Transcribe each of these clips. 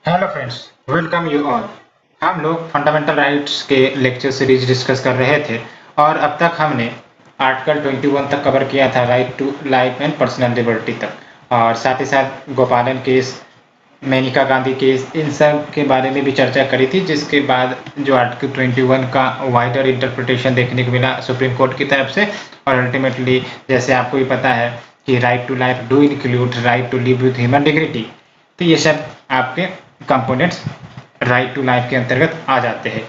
Hello friends, welcome you all. हम लोग fundamental rights के लेक्चर सीरीज डिस्कस कर रहे थे और अब तक हमने आर्टिकल 21 तक कवर किया था, right to life and personal liberty तक, और साथ ही साथ गोपालन केस, मेनका गांधी केस, इन सब के बारे में भी चर्चा करी थी। जिसके बाद जो आर्टिकल 21 का वाइडर इंटरप्रिटेशन देखने को मिला सुप्रीम कोर्ट की तरफ से, और अल्टीमेटली जैसे आपको भी पता है कि right to life do include right to live with human dignity. तो ये सब आपके कंपोनेंट्स राइट टू लाइफ के अंतर्गत आ जाते हैं।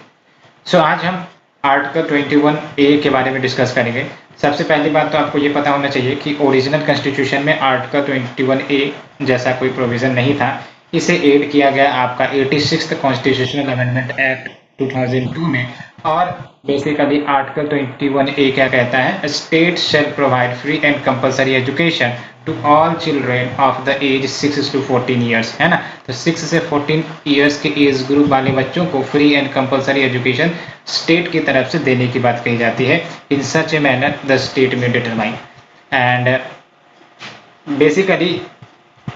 सो आज हम आर्टिकल 21 ए के बारे में डिस्कस करेंगे। सबसे पहली बात तो आपको ये पता होना चाहिए कि ओरिजिनल कॉन्स्टिट्यूशन में आर्टिकल 21 ए जैसा कोई प्रोविजन नहीं था। इसे ऐड किया गया आपका 86th कॉन्स्टिट्यूशनल अमेंडमेंट एक्ट 2002 में। और बेसिकली आर्टिकल 21 ए क्या कहता है, state shall provide free and compulsory education to all children of the age 6 to 14 years, है ना। तो 6 से 14 ईयर्स के एज ग्रुप वाले बच्चों को free and compulsory education state की तरफ से देने की बात कही जाती है, इन सच ए मैनर द स्टेट में डिटरमाइन। एंड बेसिकली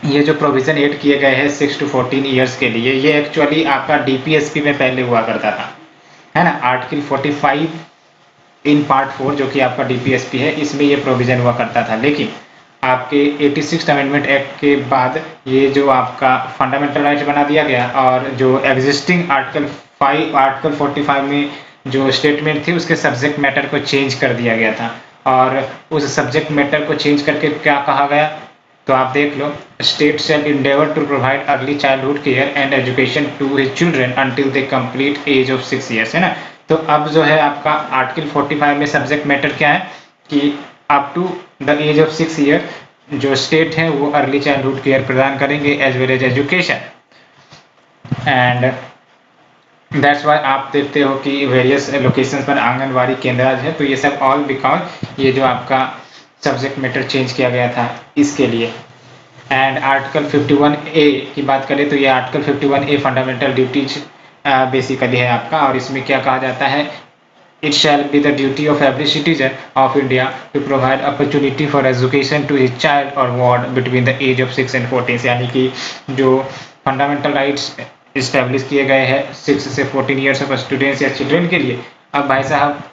ये जो प्रोविजन ऐड किए गए हैं 6 to 14 ईयर्स के लिए, ये एक्चुअली आपका डीपीएसपी में पहले हुआ करता था, है ना। आर्टिकल 45 इन पार्ट 4 जो कि आपका डीपीएसपी है, इसमें ये प्रोविजन हुआ करता था। लेकिन आपके 86 अमेंडमेंट एक्ट के बाद ये जो आपका फंडामेंटल राइट बना दिया गया, और जो एग्जिस्टिंग आर्टिकल 45 में जो स्टेटमेंट थी उसके सब्जेक्ट मैटर को चेंज कर दिया गया था। और उस सब्जेक्ट मैटर को चेंज करके क्या कहा गया, तो आप देख लो, state shall endeavour to provide early childhood care and education to his children until they complete age of 6 years, है ना। तो अब जो है आपका आर्टिकल 45 में सब्जेक्ट मैटर क्या है कि up to the age of 6 year जो स्टेट है वो अर्ली चाइल्डहुड केयर प्रदान करेंगे as well as education. And that's why आप देखते हो कि वेरियस लोकेशंस पर आंगनवाड़ी केंद्र है। तो ये सब ऑल बिकॉज ये जो आपका सब्जेक्ट मैटर चेंज किया गया था इसके लिए। एंड आर्टिकल 51 ए की बात करें तो ये article 51 A fundamental duties basically है आपका, और इसमें क्या कहा जाता है, it shall be the duty of every citizen of India to provide opportunity for education to his child और ward between the age of 6 and 14। यानी कि जो फंडामेंटल राइट्स इस्टेब्लिश किए गए हैं 6 से 14 ईयर्स ऑफ स्टूडेंट्स या चिल्ड्रन के लिए, अब भाई साहब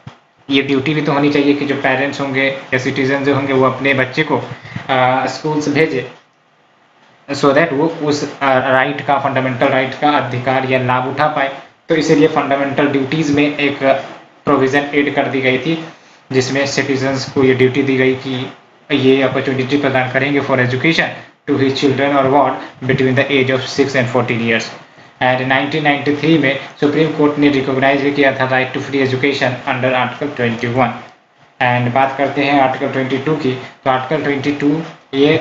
ये ड्यूटी भी तो होनी चाहिए कि जो पेरेंट्स होंगे या सिटीजन जो होंगे वो अपने बच्चे को स्कूल्स भेजे, सो दैट वो उस राइट का, फंडामेंटल राइट का अधिकार या लाभ उठा पाए। तो इसीलिए फंडामेंटल ड्यूटीज में एक प्रोविजन ऐड कर दी गई थी, जिसमें सिटीजन्स को ये ड्यूटी दी गई कि ये अपॉर्चुनिटी प्रदान करेंगे for education to his children और ward between the age of 6 and 14 years. And 1993 में सुप्रीम कोर्ट ने रिकॉग्नाइज भी किया था right to free education under article 21। And बात करते हैं आर्टिकल 22 की, तो आर्टिकल 22 ये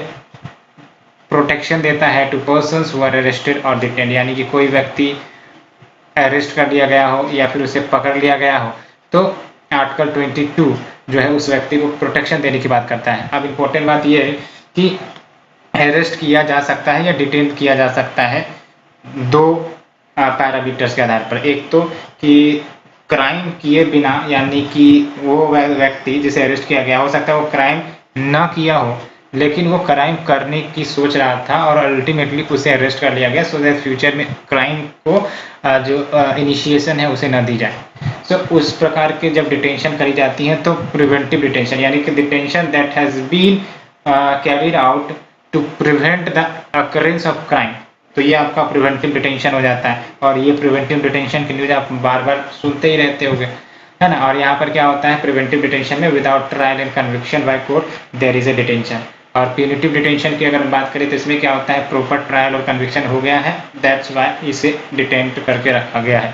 प्रोटेक्शन देता है to persons who are arrested और डिटेन्ड, यानी कि कोई व्यक्ति अरेस्ट कर लिया गया हो या फिर उसे पकड़ लिया गया हो, तो आर्टिकल 22 जो है उस व्यक्ति को प्रोटेक्शन देने की बात करता है। अब इम्पोर्टेंट बात यह है कि अरेस्ट किया जा सकता है या डिटेन किया जा सकता है दो पैरामीटर्स के आधार पर। एक तो कि क्राइम किए बिना, यानी कि वो व्यक्ति जिसे अरेस्ट किया गया, हो सकता है वो क्राइम न किया हो लेकिन वो क्राइम करने की सोच रहा था और अल्टीमेटली उसे अरेस्ट कर लिया गया, सो दैट फ्यूचर में क्राइम को जो इनिशिएशन है उसे न दी जाए। सो उस प्रकार के जब डिटेंशन करी जाती है तो प्रिवेंटिव डिटेंशन, यानी कि detention that has been carried out to prevent the occurrence of crime, तो ये आपका प्रिवेंटिव डिटेंशन हो जाता है। और ये प्रिवेंटिव डिटेंशन की न्यूज आप बार बार सुनते ही रहते होंगे, है ना। और यहाँ पर क्या होता है, प्रिवेंटिव डिटेंशन में without trial and conviction by court there is a detention. और प्यूनिटिव डिटेंशन की अगर बात करें तो इसमें क्या होता है, प्रॉपर ट्रायल और कन्विक्शन हो गया है, दैट्स वाई इसे डिटेंट करके रखा गया है।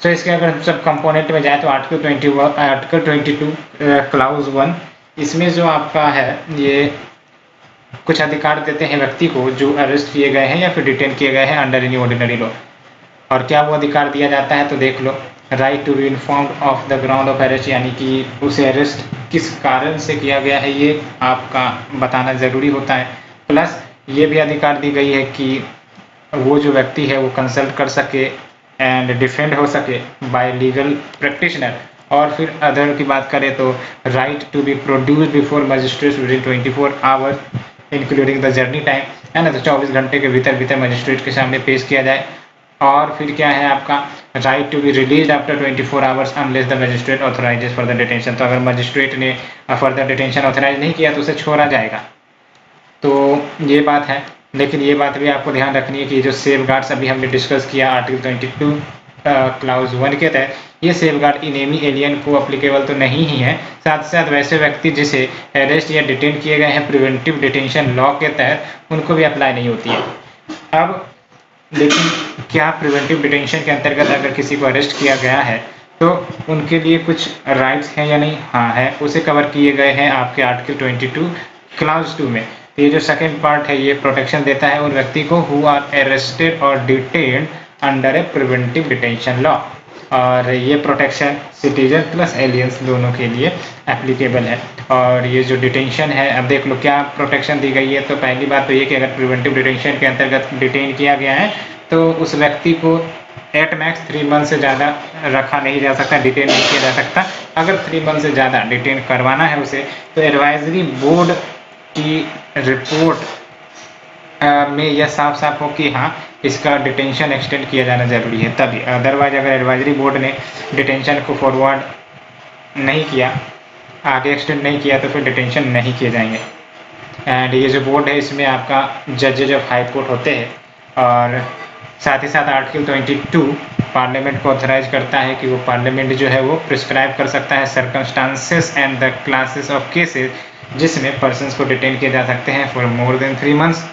तो इसके अगर हम सब कंपोनेंट में जाए तो आर्टिकल 22 क्लाउज 1, इसमें जो आपका है ये कुछ अधिकार देते हैं व्यक्ति को जो अरेस्ट किए गए हैं या फिर डिटेन किए गए हैं अंडर एनी ऑर्डिनरी लॉ। और क्या वो अधिकार दिया जाता है, तो देख लो, right to be informed of the ground of arrest, यानी कि उसे अरेस्ट किस कारण से किया गया है ये आपका बताना ज़रूरी होता है। प्लस ये भी अधिकार दी गई है कि वो जो व्यक्ति है वो कंसल्ट कर सके एंड डिफेंड हो सके बाय लीगल प्रैक्टिशनर। और फिर अदर की बात करें तो right to be produce before magistrate within 24 hours including the journey time, है ना। तो 24 घंटे के भीतर भीतर मजिस्ट्रेट के सामने पेश किया जाए। और फिर क्या है आपका right to be release after 24 hours unless the magistrate authorises further detention. तो अगर मजिस्ट्रेट ने फर्दर डिटेंशन ऑथराइज नहीं किया तो उसे छोड़ा जाएगा। तो ये बात है, लेकिन ये बात भी आपको ध्यान रखनी है कि जो सेफ गार्ड्स अभी हमने डिस्कस किया आर्टिकल 22 क्लाउज 1 के तहत, ये सेफ गार्ड इनेमी एलियन को अप्लीकेबल तो नहीं ही है, साथ साथ वैसे व्यक्ति जिसे अरेस्ट या डिटेन किए गए हैं प्रिवेंटिव डिटेंशन लॉ के तहत उनको भी अप्लाई नहीं होती है। अब लेकिन क्या प्रिवेंटिव डिटेंशन के अंतर्गत अगर किसी को अरेस्ट किया गया है तो उनके लिए कुछ राइट्स हैं या नहीं? हाँ है, उसे कवर किए गए हैं आपके आर्टिकल 22 क्लाउज 2 में। तो ये जो सेकेंड पार्ट है ये प्रोटेक्शन देता है उन व्यक्ति को हु आर अरेस्टेड और डिटेन्ड अंडर ए प्रिवेंटिव डिटेंशन लॉ, और ये प्रोटेक्शन सिटीजन प्लस एलियंस दोनों के लिए एप्लीकेबल है। और ये जो डिटेंशन है, अब देख लो क्या प्रोटेक्शन दी गई है। तो पहली बात तो ये कि अगर प्रिवेंटिव डिटेंशन के अंतर्गत डिटेन किया गया है तो उस व्यक्ति को एट मैक्स 3 मंथ से ज़्यादा रखा नहीं जा सकता, डिटेन नहीं किया जा सकता। अगर 3 मंथ से ज़्यादा डिटेन करवाना है उसे तो एडवाइजरी बोर्ड की रिपोर्ट में यह साफ साफ हो कि हाँ इसका डिटेंशन एक्सटेंड किया जाना जरूरी है तभी। अदरवाइज अगर एडवाइजरी बोर्ड ने डिटेंशन को फॉरवर्ड नहीं किया, आगे एक्सटेंड नहीं किया तो फिर डिटेंशन नहीं किए जाएंगे। एंड ये जो बोर्ड है इसमें आपका जजेज ऑफ हाई कोर्ट होते हैं। और साथ ही साथ आर्टिकल 22 पार्लियामेंट को ऑथराइज करता है कि वो पार्लियामेंट जो है वो प्रिस्क्राइब कर सकता है circumstances and the classes of cases जिसमें पर्सन्स को डिटेन किए जा सकते हैं for more than 3 months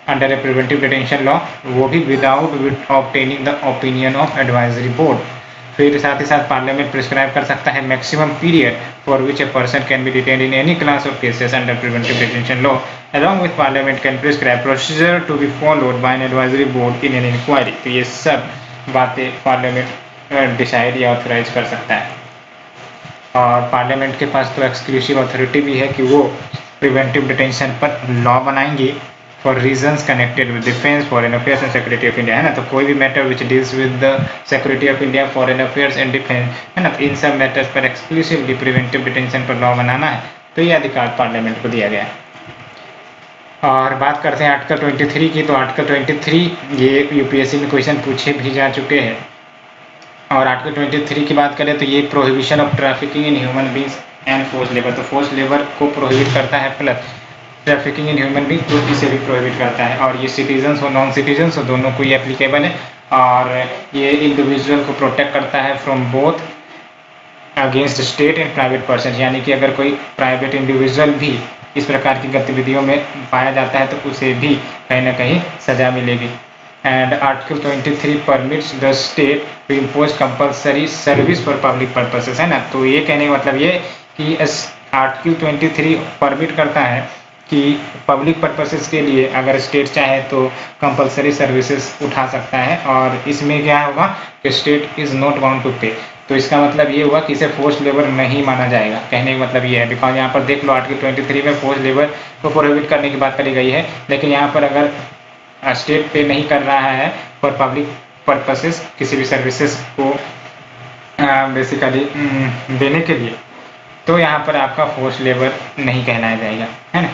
under A preventive detention law, वो भी without obtaining the opinion of advisory board. फिर साथ ही साथ पार्लियामेंट प्रिस्क्राइब कर सकता है maximum period for which a person can be detained in any class of cases under preventive detention law along with parliament can prescribe procedure to be followed by an advisory board in an inquiry। तो ये सब बातें parliament decide या authorise कर सकता है। और parliament के पास तो एक्सक्लूसिव अथॉरिटी भी है कि वो प्रिवेंटिव डिटेंशन पर लॉ बनाएंगी for reasons connected with defence, foreign affairs and security of India, है ना। तो कोई भी matter which deals with the security of India, foreign affairs and defence, है ना, तो इन सब मैटर्स पर एक्सक्लूसिवली प्रिवेंटिव डिटेंशन पर लॉ बनाना है तो ये अधिकार पार्लियामेंट को दिया गया है। और बात करते हैं आर्टिकल 23 की। तो आर्टिकल 23 ये यूपीएससी में क्वेश्चन पूछे भी जा चुके हैं। और आर्टिकल 23 की बात करें तो ये prohibition of trafficking in human beings and force labour, तो फोर्स लेबर को प्रोहिबिट करता है plus trafficking in human being को इसे भी प्रोहिबिट करता है। और ये सिटीजन्स और नॉन सिटीजन्स दोनों को ये एप्लीकेबल है। और ये इंडिविजुअल को प्रोटेक्ट करता है from both against state and private person, यानी कि अगर कोई प्राइवेट इंडिविजुअल भी इस प्रकार की गतिविधियों में पाया जाता है तो उसे भी कहीं ना कहीं सजा मिलेगी। And article 23 permits the state to impose compulsory service for public purposes, है ना। तो ये कहने का मतलब ये कि आर्टिकल 23 परमिट करता है कि पब्लिक पर्पसेस के लिए अगर स्टेट चाहे तो कंपल्सरी सर्विसेज उठा सकता है। और इसमें क्या होगा कि state is not bound to pay, तो इसका मतलब ये हुआ कि इसे फोर्स लेबर नहीं माना जाएगा। कहने का मतलब ये है, बिकॉज यहाँ पर देख लो आर्टिकल 23 में फोर्स लेबर को प्रोहिबिट करने की बात करी गई है, लेकिन यहाँ पर अगर स्टेट पे नहीं कर रहा है फॉर पब्लिक पर्पसेस किसी भी सर्विसेज को बेसिकली देने के लिए, तो यहाँ पर आपका फोर्स लेबर नहीं कहलाया जाएगा, है ना।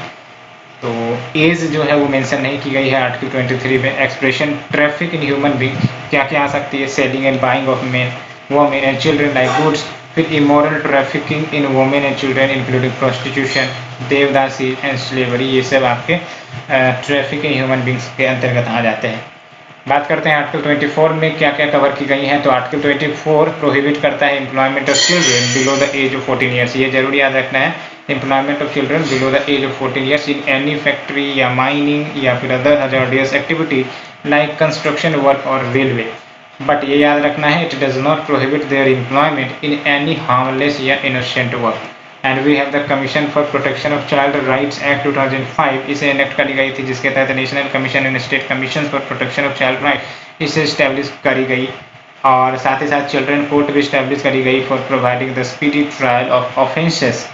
तो एज जो है वो मेंशन नहीं की गई है आर्टिकल 23 में। Expression traffic in human being क्या क्या आ सकती है, selling and buying of main women and children like goods, फिर immoral trafficking in women and children including prostitution, devadasi and slavery, ये सब आपके ट्रैफिक इन ह्यूमन बींग्स के अंतर्गत आ जाते हैं। बात करते हैं आर्टिकल 24 में क्या क्या कवर की गई हैं। तो आर्टिकल 24 प्रोहिबिट करता है employment of children below the age of 14 years, ये जरूरी याद रखना है, employment of children below the age of 14 years in any factory या माइनिंग या फिर other hazardous activity like construction work और रेलवे। बट ये याद रखना है, it does not prohibit their employment in any harmless या innocent work. And we have the commission for protection of child rights act 2005, इसे enact करी गई थी, जिसके तहत national commission and state commission for protection of child right इसे establish करी गई। और साथ ही साथ चिल्ड्रन कोर्ट भी इस्टेब्लिश करी गई for providing the speedy trial of offences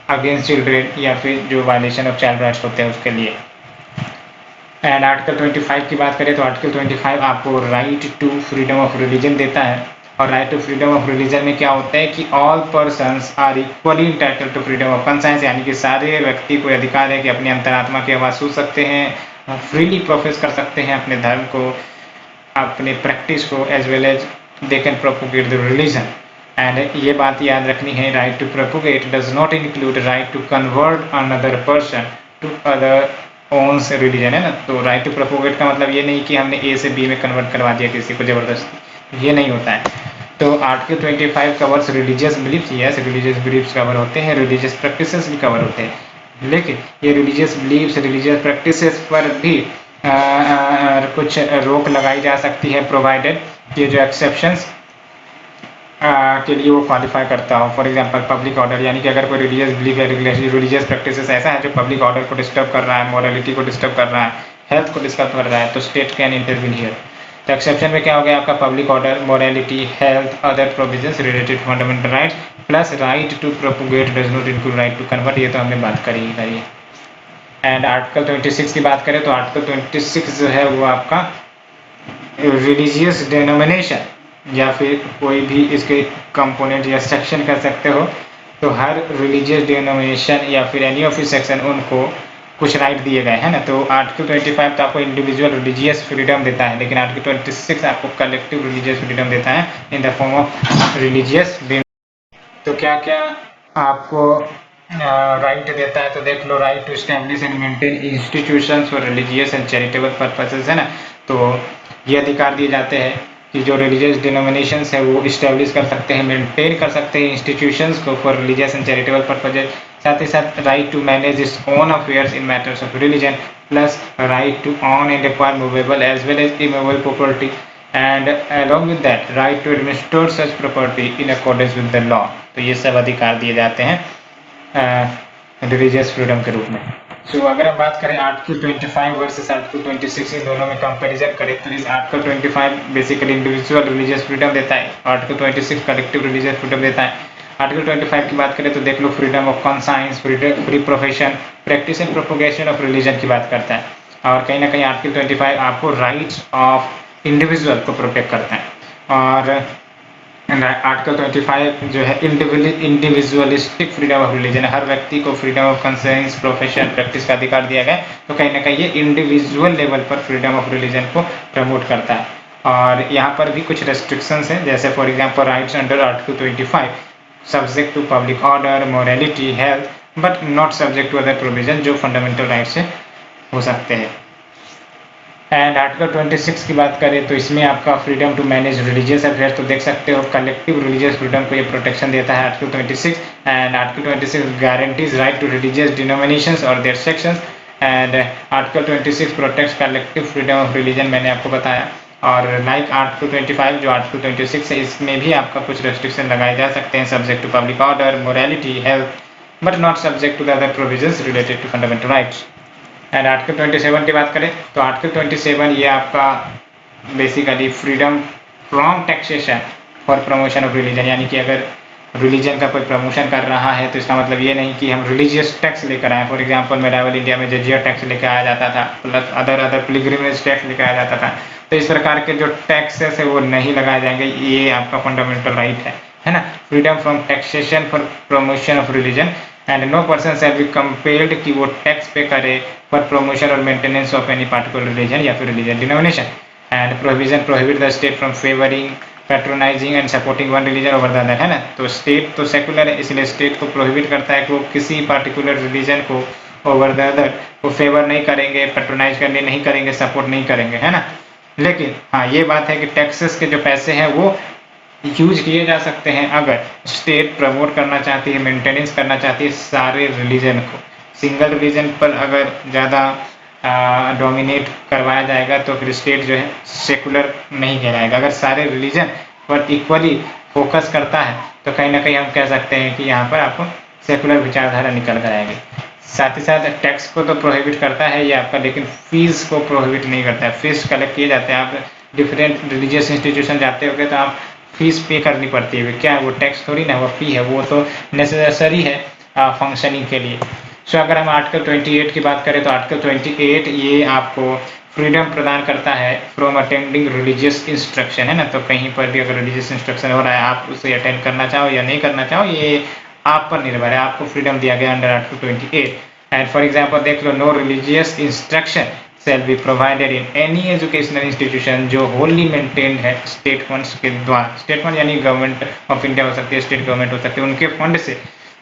against children या फिर जो वायलेशन ऑफ चाइल्ड राइट्स होते हैं उसके लिए। एंड आर्टिकल 25 की बात करें तो आर्टिकल 25 आपको right to freedom of religion देता है। और right to freedom of religion में क्या होता है कि all persons are equally entitled to freedom of conscience, यानी कि सारे व्यक्ति को अधिकार है कि अपनी अंतरात्मा की आवाज़ सुन सकते हैं, फ्रीली प्रोफेस कर सकते हैं अपने धर्म को, अपने प्रैक्टिस को, as well as they can propagate the religion. And ये बात याद रखनी है, right to propagate does not include right to convert another person to other one's religion, है ना। तो राइट टू प्रोपोगेट का मतलब ये नहीं कि हमने ए से बी में कन्वर्ट करवा दिया किसी को जबरदस्ती, ये नहीं होता है। तो article 25 covers religious beliefs, yes religious beliefs cover होते हैं, रिलीजियस प्रैक्टिसेस भी कवर होते हैं, लेकिन ये रिलीजियस बिलीफ्स, रिलीजियस प्रैक्टिसेस पर भी कुछ रोक लगाई जा सकती है, प्रोवाइडेड ये जो एक्सेप्शंस के लिए वो क्वालिफाई करता हो। फॉर एग्जांपल पब्लिक ऑर्डर, यानी कि अगर कोई रिलीजियस बिलीफ या रिलीजियस प्रैक्टिसेस ऐसा है जो पब्लिक ऑर्डर को डिस्टर्ब कर रहा है, मॉरलिटी को डिस्टर्ब कर रहा है, हेल्थ को डिस्टर्ब कर रहा है, तो स्टेट कैन इंटरवीन हियर। तो एक्सेप्शन में क्या हो गया आपका, public order, morality, health, other provisions related fundamental rights plus right to propagate does not include right to convert, ये तो हमने बात करी ही करी। एंड आर्टिकल 26 की बात करें तो आर्टिकल 26 जो है वो आपका रिलीजियस डेनोमिनेशन या फिर कोई भी इसके कंपोनेंट या सेक्शन कर सकते हो, तो हर रिलीजियस डेनोमिनेशन या फिर एनी ऑफ सेक्शन उनको कुछ राइट दिए गए हैं ना। तो आर्टिकल 25 तो आपको इंडिविजुअल रिलीजियस फ्रीडम देता है, लेकिन आर्टिकल 26 आपको कलेक्टिव रिलीजियस फ्रीडम देता है in the form of religious. तो क्या क्या आपको राइट देता है, तो देख लो, right to establish and maintain institutions for religious and charitable purposes, है ना। तो ये अधिकार दिए जाते हैं कि जो रिलीजियस डिनोमिनेशंस है वो इस्टेब्लिश कर सकते हैं, मेंटेन कर सकते हैं इंस्टीट्यूशंस को for religious and charitable purposes, साथ ही साथ right to manage its own affairs in matters of religion, plus right to own and acquire movable as well as immovable property, and along with that right to administer such property in accordance with the law. तो ये सब अधिकार दिए जाते हैं religious freedom के रूप में। सो अगर हम बात करें आर्टिकल 25 वर्सेस आर्टिकल 26, इन दोनों में कंपैरिजन करें तो इस article 25 basically individual religious freedom देता है, आर्टिकल 26 कलेक्टिव रिलीजियस फ्रीडम देता है। आर्टिकल 25 की बात करें तो देख लो, freedom of conscience, free profession, practice and propagation of religion की बात करता है, और कहीं ना कहीं आर्टिकल 25 आपको राइट्स ऑफ इंडिविजुअल को प्रोटेक्ट करता है। और आर्टिकल 25 जो है इंडिविजुअलिस्टिक फ्रीडम ऑफ रिलीजन, हर व्यक्ति को freedom of conscience, profession, practice का अधिकार दिया गया, तो कहीं ना कहीं ये इंडिविजुअल लेवल पर फ्रीडम ऑफ रिलीजन को प्रमोट करता है। और यहाँ पर भी कुछ रेस्ट्रिक्शंस हैं, जैसे for example rights under article 25 subject to public order, morality, health, but not subject to other provision, जो फंडामेंटल राइट से हो सकते हैं। एंड आर्टिकल 26 की बात करें तो इसमें आपका freedom to manage religious affairs, तो देख सकते हो कलेक्टिव रिलीजियस फ्रीडम को ये प्रोटेक्शन देता है article 26। And article 26 guarantees right to religious denominations और their sections, and article 26 protects collective freedom of religion, मैंने आपको बताया। और लाइक आर्टिकल 25 जो आर्टिकल 26 है, इसमें भी आपका कुछ रेस्ट्रिक्शन लगाए जा सकते हैं, subject to public order, morality, health, but not subject to the other provisions related to fundamental rights. And article 27 की बात करें तो आर्टिकल 27 ये आपका basically freedom from taxation for promotion of religion, यानी कि अगर रिलीजन का कोई प्रमोशन कर रहा है तो इसका मतलब ये नहीं कि हम रिलीजियस टैक्स लेकर आए। फॉर एग्जांपल मेरावल इंडिया में जजिया टैक्स लेकर आया जाता था, प्लस अदर पिलग्रिमेज टैक्स लेकर आया जाता था, तो इस प्रकार के जो टैक्सेस है वो नहीं लगाए जाएंगे, ये आपका फंडामेंटल राइट है ना। Freedom from taxation for promotion of religion, and no person shall be compelled कि वो टैक्स पे करे फॉर प्रमोशन और maintenance of any particular religion या फिर religion denomination. And provision prohibit the state from favouring, patronising and supporting one religion over the other, है ना। तो state तो सेकुलर है, इसलिए स्टेट को प्रोहिबिट करता है कि वो किसी पार्टिकुलर रिलीजन को ओवर द अदर को फेवर नहीं करेंगे, पैट्रोनाइज करने नहीं करेंगे, सपोर्ट नहीं करेंगे, है ना। लेकिन हाँ ये बात है कि टैक्सेस के जो पैसे हैं वो यूज किए जा सकते हैं अगर स्टेट प्रमोट करना चाहती है, मेंटेनेंस करना चाहती है सारे रिलीजन को। सिंगल रिलीजन पर अगर ज़्यादा डोमिनेट करवाया जाएगा तो फिर स्टेट जो है सेकुलर नहीं कहलाएगा। अगर सारे रिलीजन पर इक्वली फोकस करता है तो कहीं ना कहीं हम कह सकते हैं कि यहाँ पर आपको सेकुलर विचारधारा निकल कर आएगी। साथ ही साथ टैक्स को तो प्रोहिबिट करता है ये आपका, लेकिन फीस को प्रोहिबिट नहीं करता है। फीस कलेक्ट किए जाते हैं, आप डिफरेंट रिलीजियस इंस्टीट्यूशन जाते होगे तो आप फीस पे करनी पड़ती है, क्या वो टैक्स थोड़ी ना, वो फी है, वो तो नेसेसरी है फंक्शनिंग के लिए। सो अगर हम आर्टिकल 28 की बात करें तो आर्टिकल 28 ये आपको फ्रीडम प्रदान करता है फ्रॉम अटेंडिंग रिलीजियस इंस्ट्रक्शन, है ना। तो कहीं पर भी अगर रिलीजियस इंस्ट्रक्शन हो रहा है, आप उसे अटेंड करना चाहो या नहीं करना चाहो, ये आप पर निर्भर है, आपको फ्रीडम दिया गया under article 28। And for example देख लो, no religious instruction shall be provided in any educational institution जो wholly maintained है स्टेट फंड्स के द्वारा। स्टेट फंड यानी गवर्नमेंट ऑफ इंडिया हो सकती है, स्टेट गवर्नमेंट हो सकती है, उनके फंड से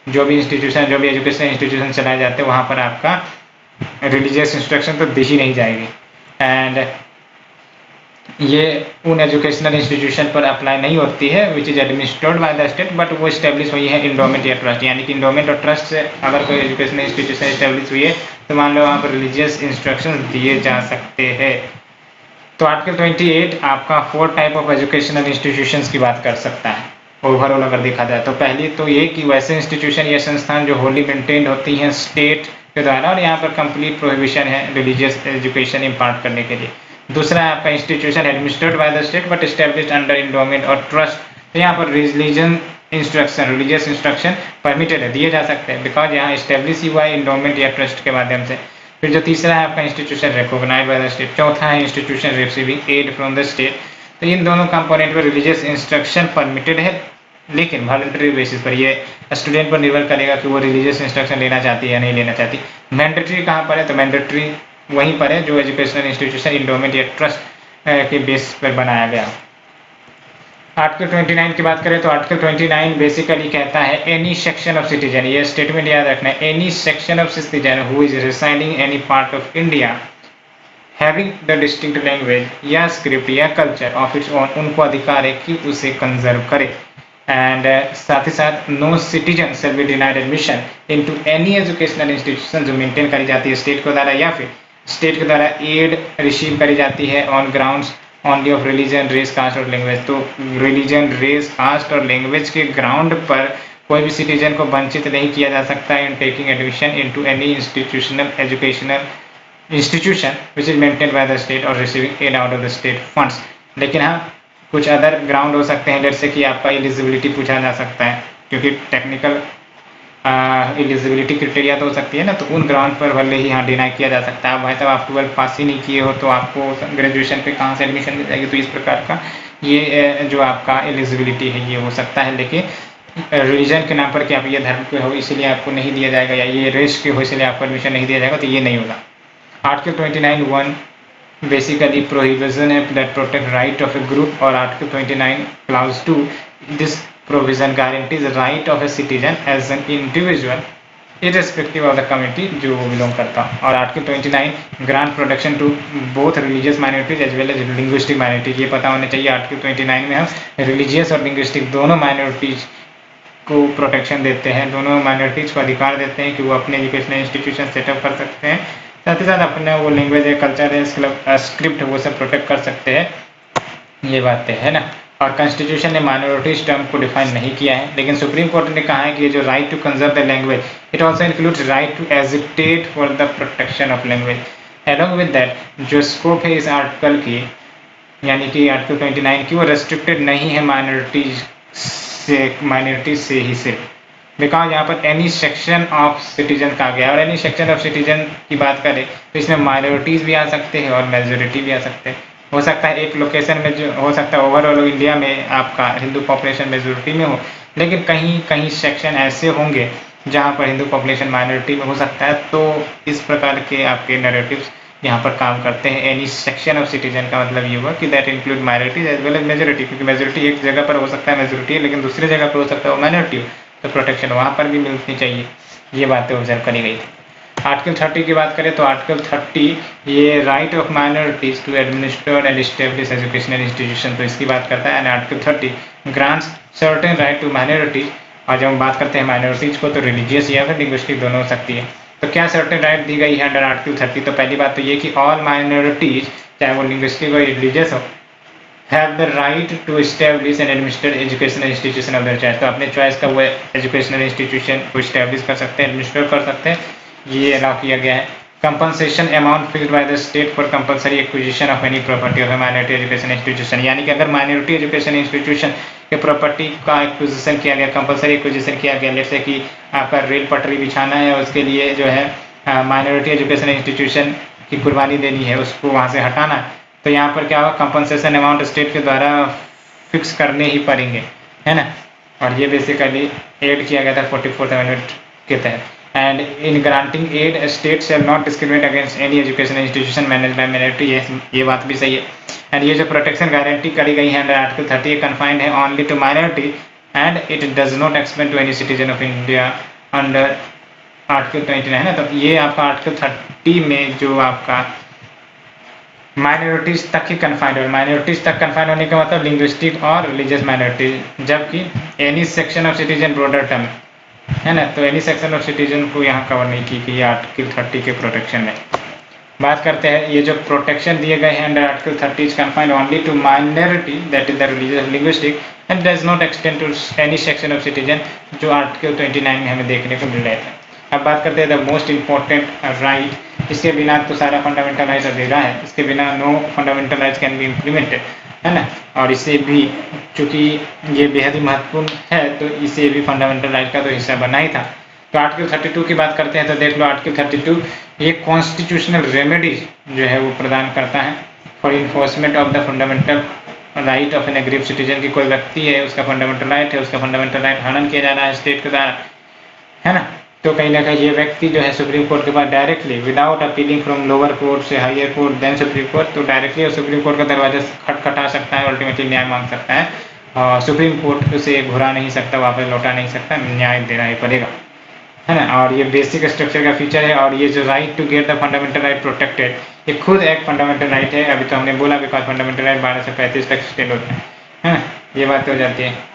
जो भी इंस्टीट्यूशन, जो भी एजुकेशनल इंस्टीट्यूशन चलाए जाते हैं, वहाँ पर आपका रिलीजियस इंस्ट्रक्शन तो दी ही नहीं जाएगी। एंड ये उन एजुकेशनल इंस्टीट्यूशन पर अप्लाई नहीं होती है which is administered by the state, but वो इस्टेब्लिश हुई है इंडोमेंट या ट्रस्ट, यानी कि इंडोमेंट और ट्रस्ट से अगर कोई एजुकेशनल इंस्टीट्यूशन इस्टेब्लिश हुई है तो मान लो वहाँ पर रिलीजियस इंस्ट्रक्शन दिए जा सकते हैं। तो आर्टिकल 28 आपका 4 टाइप ऑफ एजुकेशनल इंस्टीट्यूशंस की बात कर सकता है ओवरऑल अगर देखा जाए तो। पहली तो ये कि वैसे इंस्टीट्यूशन या संस्थान जो होली मेंटेन्ड होती हैं स्टेट के द्वारा और यहाँ पर कंप्लीट प्रोहिबिशन है रिलीजियस एजुकेशन इम्पार्ट करने के लिए। दूसरा है आपका institution administered by the state but established under endowment और ट्रस्ट, तो यहाँ पर religion instruction, religious instruction permitted है, दिए जा सकते हैं, बिकॉज यहाँ एस्टेब्लिश हुआ है इंडोमेंट या ट्रस्ट के माध्यम से। फिर जो तीसरा है आपका institution recognised by the state. चौथा है institution receiving aid from the state. तो इन दोनों कंपोनेंट पर रिलीजियस इंस्ट्रक्शन परमिटेड है, लेकिन वॉलंटरी बेसिस पर, ये स्टूडेंट पर निर्भर करेगा कि वो रिलीजियस इंस्ट्रक्शन लेना चाहती है या नहीं लेना चाहती। मैंडेटरी कहाँ पर है, तो मैंडेटरी वहीं पर है जो एजुकेशनल इंस्टीट्यूशन इंडोमेंट या ट्रस्ट के बेस पर बनाया गया। आर्टिकल 29 की बात करें तो आर्टिकल 29 बेसिकली कहता है एनी सेक्शन ऑफ सिटीजन, ये स्टेटमेंट याद रखना है, any section of citizen who is residing any part of India having the distinct language या स्क्रिप्ट या कल्चर ऑफ इट्स ओन, उनको अधिकार है कि उसे कंजर्व करे। एंड साथ ही साथ no citizen shall be denied admission into any educational institution जो मेंटेन करी जाती है स्टेट के द्वारा या फिर स्टेट के द्वारा एड रिसीव करी जाती है on grounds only of religion, race, caste और लैंग्वेज। तो रिलीजन, रेस, कास्ट और लैंग्वेज के ग्राउंड पर कोई भी सिटीजन को वंचित नहीं किया जा सकता in taking admission into any institutional educational institution which is maintained by the state और receiving aid out of the state funds. लेकिन हाँ, कुछ अदर ग्राउंड हो सकते हैं, जैसे कि आपका एलिजिबिलिटी पूछा जा सकता है, क्योंकि टेक्निकल एलिजिबिलिटी क्राइटेरिया तो हो सकती है ना, तो उन ग्राउंड पर भले ही हाँ डिनाई किया जा सकता है। भाई साहब आप 12 पास ही नहीं किए हो तो आपको ग्रेजुएशन पे कहाँ से एडमिशन मिल जाएगी, तो इस प्रकार का ये जो आपका एलिजिबिलिटी है ये हो सकता है। लेकिन रिलीजन के नाम पर कि आप ये धर्म के हो इसीलिए आपको नहीं दिया जाएगा, या ये रेस के हो इसलिए आपको एडमिशन नहीं दिया जाएगा, तो ये नहीं होगा। आर्टिकल 29(1) बेसिकली प्रोहिबिशन है that protect right of a group, और article 29 clause 2 this provision guarantees right of a citizen as an individual irrespective of the community जो वो बिलोंग करता। और article 29 grant protection to both religious minorities as well as linguistic minority. ये पता होना चाहिए article 29 में हम रिलीजियस और लिंग्विस्टिक दोनों माइनॉरिटीज को प्रोटेक्शन देते हैं, दोनों माइनॉरिटीज को अधिकार देते हैं कि वो अपने एजुकेशनल इंस्टीट्यूशन सेटअप कर सकते हैं, साथ ही साथ अपने वो लैंग्वेज है, कल्चर है, स्क्रिप्ट वो सब प्रोटेक्ट कर सकते हैं। ये बातें है ना। और कॉन्स्टिट्यूशन ने माइनॉरिटीज टर्म को डिफाइन नहीं किया है, लेकिन सुप्रीम कोर्ट ने कहा है कि ये जो right to conserve the language it also includes right to agitate for the protection of language. Along with that जो स्कोप है इस आर्टिकल की, यानी कि आर्टिकल 29 की, वो रेस्ट्रिक्टेड नहीं है माइनॉरिटीज से ही सिर्फ, बिकॉज यहाँ पर एनी सेक्शन ऑफ सिटीजन कहा गया। और एनी सेक्शन ऑफ सिटीजन की बात करें तो इसमें माइनॉरिटीज भी आ सकते हैं और मेजोरिटी भी आ सकते हैं। हो सकता है एक लोकेशन में जो हो सकता है ओवरऑल इंडिया में आपका हिंदू पॉपुलेशन मेजोरिटी में हो, लेकिन कहीं कहीं सेक्शन ऐसे होंगे जहाँ पर हिंदू पॉपुलेशन माइनॉरिटी में हो सकता है। तो इस प्रकार के आपके नैरेटिव्स यहाँ पर काम करते हैं। एनी सेक्शन ऑफ सिटीजन का मतलब ये हुआ कि that include minorities as well as majority, क्योंकि मेजोरिटी एक जगह पर हो सकता है मेजोरिटी है, लेकिन दूसरी जगह पर हो सकता है वो माइनॉरिटी हो, तो प्रोटेक्शन वहाँ पर भी मिलनी चाहिए। ये बातें ऑब्जर्व करी गई थी। आर्टिकल 30 की बात करें तो आर्टिकल 30 ये right of minorities to administer and establish educational institution, तो इसकी बात करता है। And article 30 grants certain right to minorities, और जब हम बात करते हैं माइनॉरिटीज को तो रिलीजियस या फिर लिंग्विस्टिक दोनों हो सकती है। तो क्या सर्टेन राइट दी गई है अंडर आर्टिकल 30? तो पहली बात तो ये कि ऑल माइनॉरिटीज चाहे वो लिंग्विस्टिक हो रिलीजियस हो have the right to establish and administer educational institution of their choice। तो अपने चॉइस का वो एजुकेशनल इंस्टीट्यूशन को इस्टेब्लिश कर सकते हैं, एडमिनिस्टर कर सकते हैं, ये अलाउ किया गया है। Compensation amount fixed by the state for compulsory acquisition of any property of A minority education institution, यानी कि अगर माइनॉरिटी एजुकेशन इंस्टीट्यूशन के प्रॉपर्टी का एक्विजिशन किया गया, कंपलसरी एक्विजिशन किया गया, जैसे कि आपका रेल पटरी बिछाना है, उसके लिए जो है माइनॉरिटी एजुकेशन इंस्टीट्यूशन की कुर्बानी देनी है, उसको वहाँ से हटाना है, तो यहाँ पर क्या होगा, कंपनसेशन अमाउंट स्टेट के द्वारा फिक्स करने ही पड़ेंगे, है ना। और ये बेसिकली एड किया गया था 44th अमेंडमेंट के तहत। And in granting aid state shall not discriminate against any education institution manage by minority, ये बात भी सही है। एंड ये जो प्रोटेक्शन गारंटी करी गई है अंडर आर्टिकल 30 कन्फाइंड है only to minority and it does not expand to any citizen of India under article 29 है ना। तो ये आपका आर्टिकल 30 में जो आपका माइनॉरिटीज तक ही कन्फाइंड है। माइनॉरिटीज तक कन्फाइंड होने का मतलब लिंग्विस्टिक और रिलीजियस माइनॉरिटीज, जबकि any section of citizen broader term है ना। तो एनी सेक्शन ऑफ सिटीजन को यहाँ कवर नहीं की गई आर्टिकल 30 के प्रोटेक्शन में। बात करते हैं ये जो प्रोटेक्शन दिए गए हैं under article 30 is confined only to minority that is the religious linguistic and does not extend to any section of citizen, जो आर्टिकल 29 में हमें देखने को मिल रहे थे। अब बात करते हैं द मोस्ट इंपॉर्टेंट राइट, इसके बिना तो सारा फंडामेंटल राइट्स अधूरा है, इसके बिना no fundamental rights can be implemented, है ना। और इसे भी चूंकि ये बेहद ही महत्वपूर्ण है, तो इसे भी फंडामेंटल राइट का तो हिस्सा बना ही था। तो आर्टिकल 32 की बात करते हैं, तो देख लो आर्टिकल 32 ये कॉन्स्टिट्यूशनल रेमेडीज जो है वो प्रदान करता है for enforcement of the fundamental right of an aggrieve citizen, की कोई व्यक्ति है, उसका फंडामेंटल राइट है, उसका फंडामेंटल राइट हनन किया जा रहा है स्टेट के द्वारा, है ना। तो कहीं ना कहीं ये व्यक्ति जो है सुप्रीम कोर्ट के पास directly without appealing from lower court से higher court then supreme court, तो डायरेक्टली सुप्रीम कोर्ट का दरवाजा खटखटा सकता है, अल्टीमेटली न्याय मांग सकता है। और सुप्रीम कोर्ट उसे घुरा नहीं सकता, वापस लौटा नहीं सकता, न्याय देना ही पड़ेगा, है ना। और ये बेसिक स्ट्रक्चर का फीचर है। और ये जो right to get the fundamental right protected, ये खुद एक फंडामेंटल राइट है। अभी तो हमने बोला बिकॉज फंडामेंटल राइट 12 से 35 तक एक्सटेंड होते हैं, है ना, ये बात हो जाती है।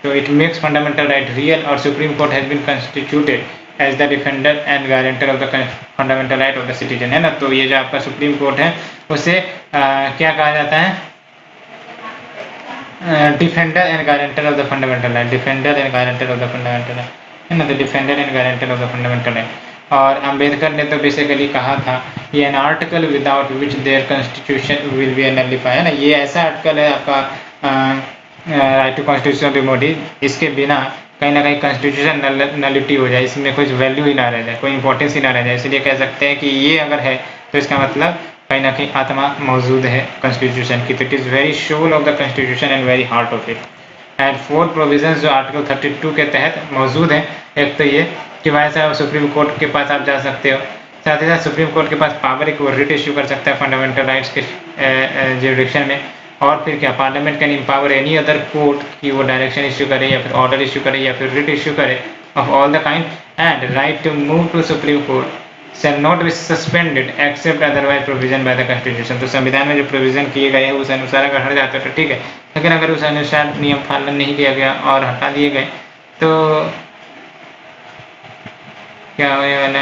तो it makes fundamental right real और supreme court has been constituted as the defender and guarantor of the fundamental right of the citizen, है ना। तो ये जो आपका सुप्रीम कोर्ट है उसे क्या कहा जाता है, defender and guarantor of the fundamental right, defender and guarantor of the fundamental right, है ना। तो defender and guarantor of the fundamental right. और अंबेडकर ने तो बेसिकली कहा था ये an article without which there constitution will be nullify, है ना। ये ऐसा आर्टिकल है आपका राइट टू कॉन्स्टिट्यूशनल रिमोडी, इसके बिना कहीं ना कहीं कॉन्स्टिट्यूशन नलिटी हो जाए, इसमें कुछ वैल्यू ही ना रह जाए, कोई इंपॉर्टेंस ही ना रह जाए। इसलिए कह सकते हैं कि ये अगर है तो इसका मतलब कहीं ना कहीं आत्मा मौजूद है कॉन्स्टिट्यूशन की। तो it is very soul of the constitution and very heart of it. And 4 provisions जो आर्टिकल 32 के तहत मौजूड हैं, एक तो ये कि भाई साहब सुप्रीम कोर्ट के पास आप जा सकते हो, साथ ही साथ सुप्रीम कोर्ट के पास पावर है कि वो रिट इश्यू कर सकता है फंडामेंटल राइट्स के जुरिडिक्शन में। और फिर क्या, parliament can empower any other court कि वो डायरेक्शन इश्यू करे या फिर ऑर्डर इश्यू करे या फिर रिट इश्यू करे of all the kind. And right to move to supreme court shall not be suspended except otherwise provision by the constitution। तो संविधान में जो प्रोविजन किए गए हैं उस अनुसार अगर हट जाता है तो ठीक है, लेकिन अगर उस अनुसार नियम पालन नहीं किया गया और हटा दिए गए तो क्या होने वाला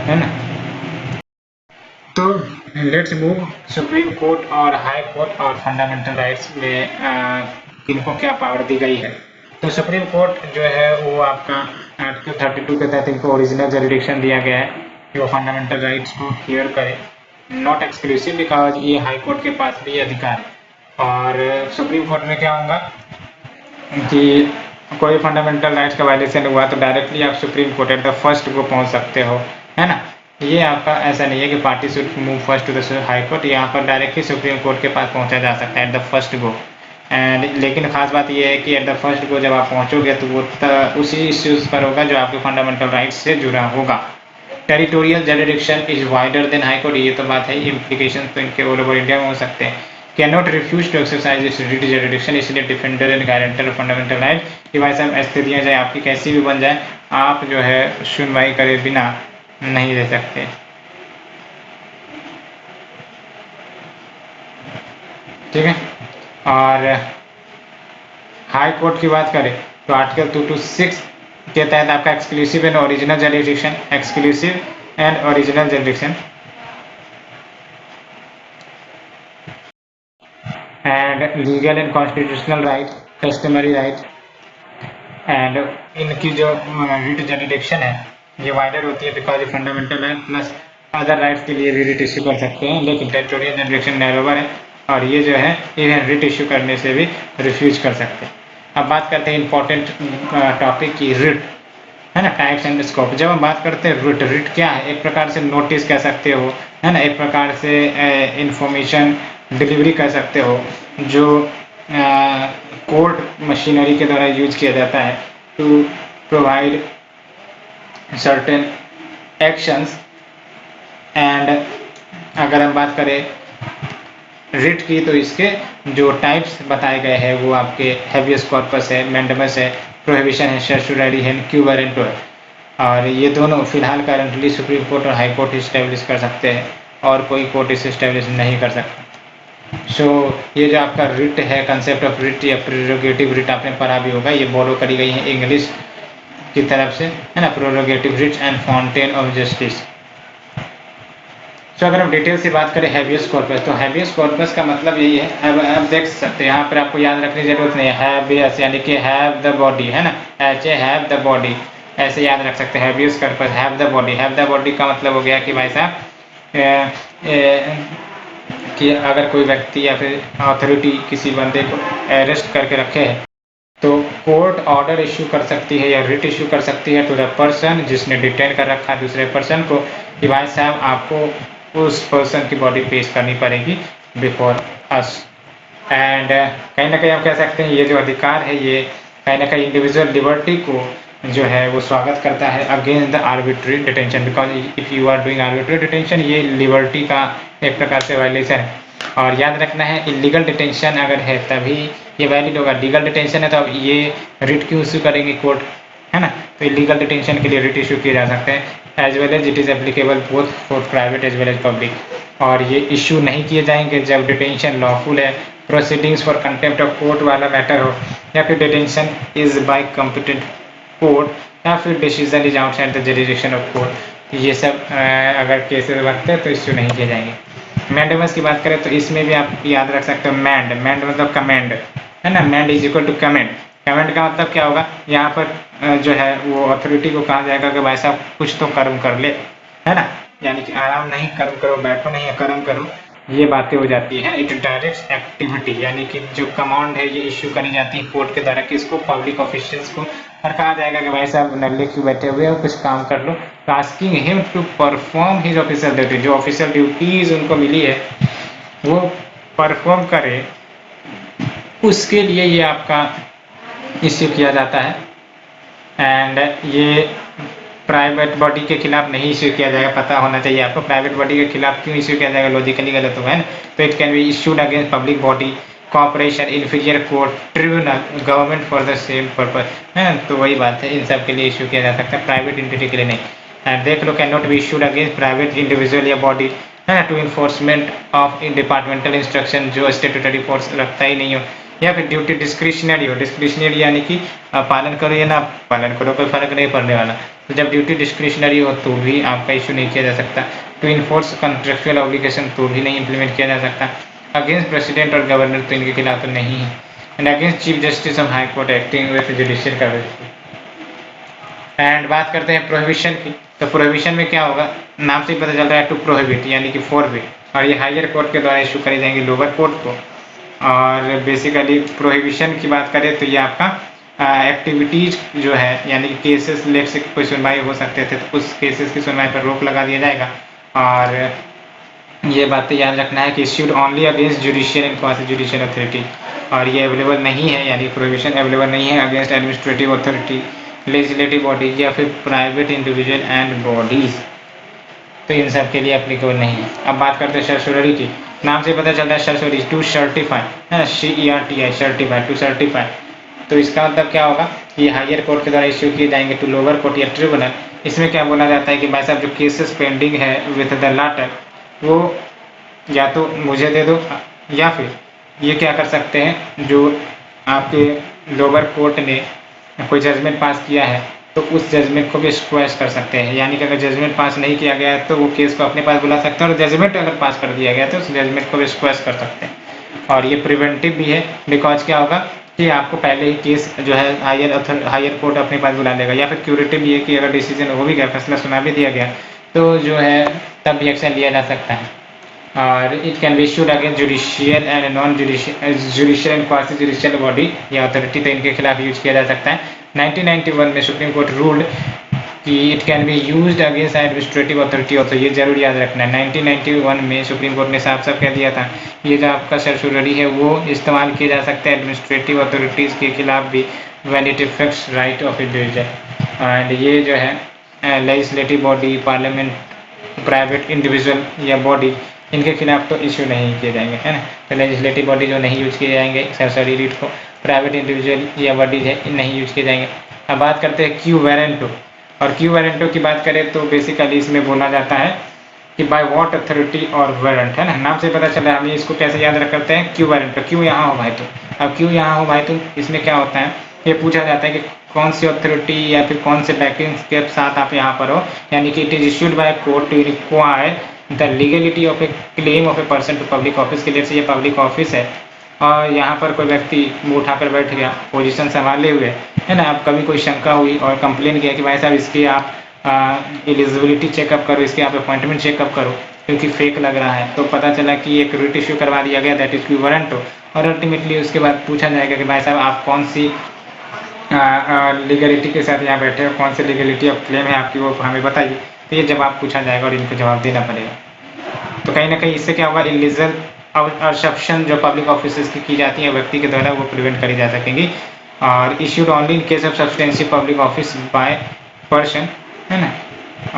है ना। तो लेट्स मूव सुप्रीम कोर्ट और हाई कोर्ट और फंडामेंटल राइट्स में किनको क्या पावर दी गई है। तो सुप्रीम कोर्ट जो है वो आपका आर्टिकल 32 के तहत इनको ओरिजिनल जुरिडिक्शन दिया गया है कि वो फंडामेंटल राइट्स को हियर करे, नॉट एक्सक्लूसिव, बिकॉज ये हाई कोर्ट के पास भी अधिकार है। और सुप्रीम कोर्ट में क्या होगा कि कोई फंडामेंटल राइट्स का वायलेशन हुआ तो डायरेक्टली आप supreme court at the first को पहुंच सकते हो, है ना। ये आपका ऐसा नहीं है कि party should move first to the high court, यहाँ पर डायरेक्टली सुप्रीम कोर्ट के पास पहुंचा जा सकता है at the first go. And लेकिन खास बात ये है कि एट द फर्स्ट गो जब आप पहुंचोगे तो वो उसी इश्यूज पर होगा जो आपके फंडामेंटल राइट्स से जुड़ा होगा। Territorial jurisdiction is wider than high court, ये तो बात है, इम्प्लीकेशन तो इनके ऑल ओवर इंडिया में हो सकते हैं। Cannot refuse to exercise its jurisdiction, इसलिए defender and guarantor of fundamental right कि भाई साहब स्थितियाँ चाहे आपकी कैसी भी बन जाए, आप जो है सुनवाई करे बिना नहीं रह सकते। ठीक है। और हाई कोर्ट की बात करें तो आर्टिकल 226 के तहत आपका exclusive and original jurisdiction, exclusive and original jurisdiction and legal and constitutional right, customary right and इनकी जो रिट जुरिडिक्शन है ये वाइडर होती है बिकॉज ये fundamental right plus other rights के लिए भी रिट इश्यू कर सकते हैं, लेकिन टेरिटोरियल जुरिडिक्शन नैरोवर है और ये जो है इवन रिट इशू करने से भी रिफ्यूज कर सकते हैं। अब बात करते हैं इंपॉर्टेंट टॉपिक की, रिट, है ना, टाइप्स एंड स्कोप। जब हम बात करते हैं रिट, रिट क्या है? एक प्रकार से नोटिस कह सकते हो, है ना, एक प्रकार से इंफॉर्मेशन डिलीवरी कह सकते हो, जो कोर्ट मशीनरी के द्वारा यूज किया जाता है to provide certain actions. And अगर हम बात करें रिट की, तो इसके जो टाइप्स बताए गए हैं वो आपके हैबियस कॉर्पस है, मैंडेमस है, प्रोहिबिशन है, सर्सुरेरी है, क्यू वारंटो है। और ये दोनों फिलहाल करंटली सुप्रीम कोर्ट और हाई कोर्ट इस्टेब्लिश कर सकते हैं और कोई कोर्ट इसे इस्टेब्लिश नहीं कर सकता। ये जो आपका रिट है, कंसेप्ट ऑफ रिट या प्रेरोगेटिव रिट आपने पढ़ा भी होगा, ये बोलो करी गई है इंग्लिश की तरफ से, है ना, prerogative writ and fountain of justice. अगर हम डिटेल से बात करें हैबियस कॉर्पस, तो हैबियस कॉर्पस का मतलब यही है, अब देख सकते हैं यहाँ पर आपको याद रखने की जरूरत नहीं है, हैबियस यानी कि हैव द बॉडी, है ना, H A have the body, ऐसे याद रख सकते हैं। Habeas corpus have the body, have the body का मतलब हो गया कि भाई साहब कि अगर कोई व्यक्ति या फिर अथॉरिटी किसी बंदे को अरेस्ट करके रखे है तो कोर्ट ऑर्डर इश्यू कर सकती है या रिट इश्यू कर सकती है टू द पर्सन जिसने डिटेन कर रखा है दूसरे पर्सन को, कि भाई साहब आपको उस पर्सन की बॉडी पेश करनी पड़ेगी बिफोर अस। एंड कहीं ना कहीं हम कह सकते हैं ये जो अधिकार है ये कहीं ना कहीं इंडिविजुअल लिबर्टी को जो है वो स्वागत करता है against the arbitrary detention, because if you are doing arbitrary detention, ये लिबर्टी का एक प्रकार से वायलेशन है। और याद रखना है इलीगल डिटेंशन अगर है तभी ये वैलिड होगा, लीगल डिटेंशन है तो अब ये रिट क्यों इशू करेंगे कोर्ट, है ना, तो इलीगल डिटेंशन के लिए रिट इशू किए जा सकते हैं, as well as it is applicable both for private as well as public. और ये इशू नहीं किए जाएंगे जब डिटेंशन लॉफुल है, proceedings for contempt of court वाला मैटर हो, या फिर detention is by competent court, या फिर decision is outside the jurisdiction of court. ये सब अगर केसेस बनते हैं तो इश्यू नहीं किए जाएंगे। मैंडेमस की बात करें तो इसमें भी आप याद रख सकते हो, मैंड, मैंड मतलब कमेंड, है ना, mand is equal to command. Command का मतलब क्या होगा, यहाँ पर जो है वो अथॉरिटी को कहा जाएगा कि भाई साहब कुछ तो कर्म कर ले, है ना, यानी कि आराम नहीं कर्म करो, बैठो नहीं कर्म करो, ये बातें हो जाती है। इट डायरेक्ट एक्टिविटी, यानी कि जो कमांड है ये इश्यू करी जाती है कोर्ट के द्वारा किसको, पब्लिक ऑफिशियल्स को, और कहा जाएगा कि भाई साहब नल्ले क्यों बैठे हुए हो, कुछ काम कर लो, tasking him to perform his official duty, जो ऑफिशियल ड्यूटीज उनको मिली है वो परफॉर्म करे, उसके लिए ये आपका इश्यू किया जाता है। एंड ये प्राइवेट बॉडी के खिलाफ नहीं इश्यू किया जाएगा, पता होना चाहिए आपको प्राइवेट बॉडी के खिलाफ क्यों इश्यू किया जाएगा, लॉजिकली गलत होगा, है ना, तो it can be issued against public body, corporation, inferior court, tribunal, government for the same purpose, है, तो वही बात है, इन सब के लिए इश्यू किया जा सकता है, प्राइवेट एंटिटी के लिए नहीं। एंड देख लो, cannot be issued against private individual या बॉडी, है, to enforcement of departmental instruction, जो स्टेटूटरी फोर्स रखता ही नहीं हो, या फिर ड्यूटी डिस्क्रिशनरी हो, डिस्क्रिशनरी यानी कि पालन करो या ना पालन करो कोई फर्क नहीं पड़ने वाला, तो जब ड्यूटी डिस्क्रिशनरी हो तो भी आपका इशू नहीं किया जा सकता। टू इन्फोर्स कॉन्ट्रेक्चुअल ऑब्लिगेशन तो भी नहीं इंप्लीमेंट किया जा सकता। अगेंस्ट प्रेसिडेंट और गवर्नर तो इनके खिलाफ तो नहीं है। And against chief justice of high court acting with judicial capacity. And बात करते हैं प्रोहिबिशन की, तो प्रोहिबिशन में क्या होगा, नाम से ही पता चल रहा है, टू प्रोहिबिट यानी कि फॉरबिड, और ये हायर कोर्ट के द्वारा इशू करे जाएंगे लोअर कोर्ट को। और बेसिकली प्रोहिबिशन की बात करें तो ये आपका एक्टिविटीज जो है, यानी कि केसेस लेट से कोई सुनवाई हो सकते थे तो उस केसेस की सुनवाई पर रोक लगा दिया जाएगा। और ये बातें याद रखना है कि issued only against judicial and quasi judicial authority, और ये अवेलेबल नहीं है, यानी प्रोहिबिशन अवेलेबल नहीं है against administrative authority, legislative body या फिर प्राइवेट इंडिविजुअल एंड बॉडीज, तो इन सब के लिए एप्लीकेबल नहीं है। अब बात करते हैं सर्सुररी की, नाम से पता चलता है सर्सुररी, टू सर्टिफाई, है, CERTI, सर्टिफाई, टू सर्टिफाई, तो इसका मतलब क्या होगा कि हायर कोर्ट के द्वारा इश्यू किए जाएंगे टू लोअर कोर्ट या ट्रिब्यूनल। इसमें क्या बोला जाता है कि भाई साहब जो केसेस पेंडिंग है विद द लैटर वो या तो मुझे दे दो, या फिर ये क्या कर सकते हैं, जो आपके लोअर कोर्ट ने कोई जजमेंट पास किया है तो उस जजमेंट को भी स्क्वैश कर सकते हैं, यानी कि अगर जजमेंट पास नहीं किया गया है तो वो केस को अपने पास बुला सकते हैं, और जजमेंट अगर पास कर दिया गया तो उस जजमेंट को भी स्क्वैश कर सकते हैं। और ये प्रिवेंटिव भी है, बिकॉज क्या होगा कि आपको पहले ही केस जो है हायर कोर्ट अपने पास बुला लेगा, या फिर क्यूरेटिव भी है कि अगर डिसीजन हो भी गया, फैसला सुना भी दिया गया, तो जो है तब भी एक्शन लिया जा सकता है। और it can be issued against judicial and non judicial and quasi judicial body या अथॉरिटी, तो इनके खिलाफ यूज किया जा सकता है। 1991 में सुप्रीम कोर्ट रूल्ड कि it can be used against administrative authority also, ये जरूर याद रखना है। 1991 में सुप्रीम कोर्ट ने साफ साफ कह दिया था ये जो आपका सर्सुररी है वो इस्तेमाल किए जा सकते हैं एडमिनिस्ट्रेटिव अथॉरिटीज़ के खिलाफ भी when it effects right of individual. And ये जो है legislative body, parliament, private individual या बॉडी, इनके खिलाफ तो इशू नहीं किए जाएंगे, है ना। तो लेजिस्लेटिव बॉडी जो नहीं यूज किए जाएंगे सरसरी रीट को, प्राइवेट इंडिविजुअल या बॉडीज है नहीं यूज किए जाएंगे। अब बात करते हैं क्यू वारंटो, और क्यू वारंटो की बात करें तो बेसिकली इसमें बोला जाता है कि बाय व्हाट अथॉरिटी और वारंट, है ना, नाम से पता चला। हम इसको कैसे याद रख करते हैं, क्यू वारंटो, क्यों यहाँ हो भाई तुम। अब क्यों यहाँ हो भाई तुम, इसमें क्या होता है, ये पूछा जाता है कि कौन सी अथॉरिटी या फिर कौन से बैकिंग के साथ आप यहाँ पर हो, यानी कि it is issued by court to require the legality of a claim of a person to public office, के लिए से ये पब्लिक ऑफिस है और यहाँ पर कोई व्यक्ति मुँह उठाकर बैठ गया पोजीशन संभाले हुए, है ना। अब कभी कोई शंका हुई और कंप्लेन किया कि भाई साहब इसकी आप एलिजिबिलिटी चेकअप करो, इसके आप अपॉइंटमेंट चेकअप करो क्योंकि फेक लग रहा है, तो पता चला कि एक रिट इश्यू करवा दिया गया, दैट इज क्यू वारंटो। और अल्टीमेटली उसके बाद पूछा जाएगा कि भाई साहब आप कौन सी लीगलिटी के साथ यहाँ बैठे हो, कौन सी लीगलिटी ऑफ क्लेम है आपकी, वो हमें बताइए। तो ये जवाब पूछा जाएगा और इनको जवाब देना पड़ेगा। तो कहीं ना कहीं इससे क्या होगा, इलीगल असम्पशन जो पब्लिक ऑफिस की जाती है व्यक्ति के द्वारा, वो प्रिवेंट करी जा सकेंगी। और issued only in case of substantial public office by person, है ना।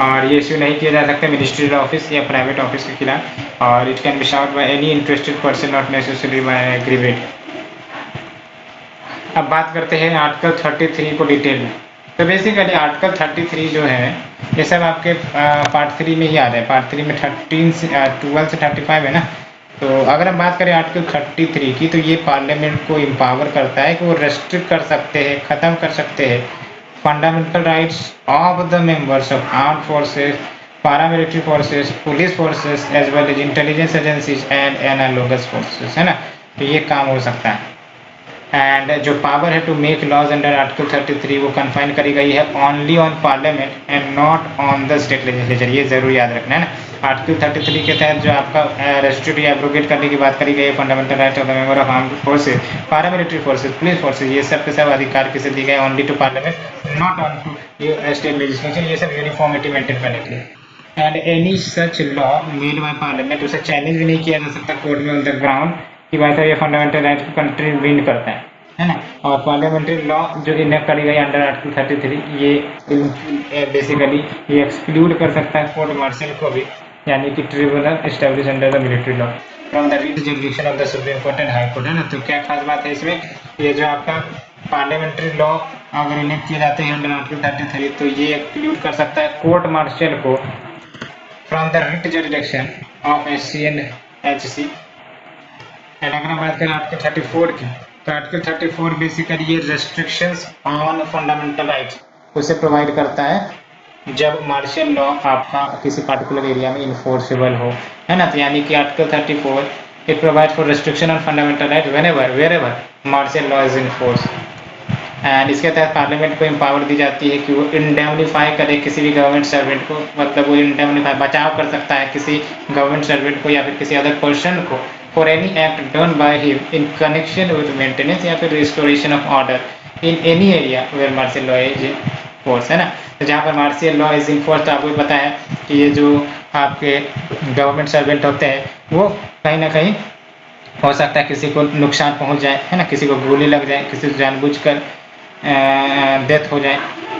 और ये इश्यू नहीं किया जा सकते मिनिस्ट्रियल ऑफिस या प्राइवेट ऑफिस के खिलाफ। और it can be shout by any interested person, not necessary bye aggravate. अब बात करते हैं आर्टिकल 33 को डिटेल में। तो बेसिकली आर्टिकल 33 जो है ये सब आपके पार्ट 3 में ही आ रहा है। पार्ट 3 में 12 से 35 है ना। तो अगर हम बात करें आर्टिकल 33 की, तो ये पार्लियामेंट को एम्पावर करता है कि वो रेस्ट्रिक्ट कर सकते हैं, ख़त्म कर सकते हैं fundamental rights of the members of arm forces, paramilitary forces, police forces as well as intelligence agencies and analogous forces, है ना। तो ये काम हो सकता है। एंड जो पावर है to make laws under article 33 वो कन्फाइन करी गई है only on parliament and not on the state legislature, ये जरूर याद रखना है ना। आर्टिकल 33 के तहत जो आपका रेस्ट्रिक्ट या एब्रोगेट करने की बात करी गई है fundamental rights of the member of armed forces, paramilitary forces, police forces, ये सब के सब अधिकार किसे दी गए, only to parliament, not on to state legislature, ये सब यूनिफॉर्मिटी मेंटेन करने के लिए। And any such law made by parliament, उसे चैलेंज भी नहीं किया जा सकता कोर्ट में ऑन द ग्राउंड कि भाई साहब ये फंडामेंटल राइट को कंट्रीब्यूट करता है ना। और पार्लियामेंटरी लॉ जो इनेक्ट करी गई अंडर आर्टिकल 33, ये बेसिकली ये एक्सक्लूड कर सकता है कोर्ट मार्शल को भी, यानी कि tribunal establish under the military law from the jurisdiction of the supreme court and high court, है ना। तो क्या खास बात है इसमें, ये जो आपका पार्लियामेंट्री लॉ अगर इनेक्ट किए जाते हैं अंडर आर्टिकल 33, तो ये एक्सक्लूड कर सकता है कोर्ट मार्शल को from the writ jurisdiction of SC and HC. And अगर हम बात करें आर्टिकल 34 की, तो आर्टिकल 34 बेसिकली ये रेस्ट्रिक्शंस ऑन फंडामेंटल राइट्स उसे प्रोवाइड करता है जब मार्शल लॉ आपका किसी पार्टिकुलर एरिया में इन्फोर्सेबल हो, है ना। तो यानी कि article 34 it provide for restriction on fundamental right whenever wherever martial law is in force. And इसके तहत पार्लियामेंट को एम्पावर दी जाती है कि वो इंडेमनीफाई करे किसी भी गवर्नमेंट सर्वेंट को, मतलब वो इंडेमनीफाई बचाव कर सकता है किसी गवर्नमेंट सर्वेंट को या फिर किसी अदर पर्सन को for any act done by him in connection with maintenance या फिर restoration of order in any area where martial law is in force, है ना। तो जहाँ पर martial law is in force, तो आपको पता है कि ये जो आपके गवर्नमेंट सर्वेंट होते हैं वो कहीं ना कहीं हो सकता है किसी को नुकसान पहुँच जाए, है ना, किसी को गोली लग जाए, किसी को जानबूझकर डेथ हो जाए,